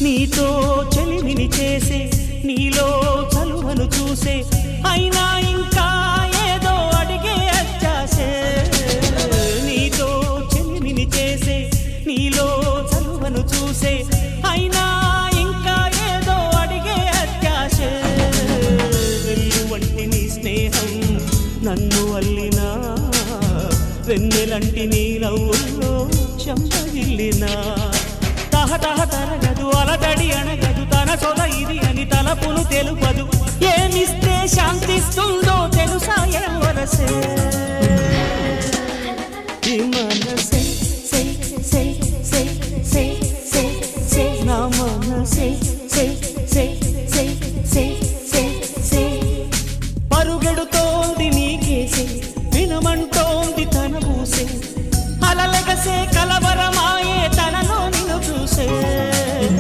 నీతో చెలిమిని చేసే నీలో చలువను చూసే అయినా ఇంకా ఏదో అడిగే అత్యాసే నీతో చెలిమిని చేసే నీలో చలువను చూసే అయినా ఇంకా ఏదో అడిగే అత్యాసే వెళ్ళు వంటి నీ స్నేహం నన్ను అల్లినా వెన్నెలంటి నీ నవ్వుల్లో చెంపగిల్లినా తహతహ తరగదు అలదడి అనగదు తన సొద ఇది అని తలపును తెలుపదు ఏమిస్తే శాంతిస్తుందో తెలుసా ఎవరసే ఈ మనసే సే సే సే సే సే సే నా మనసే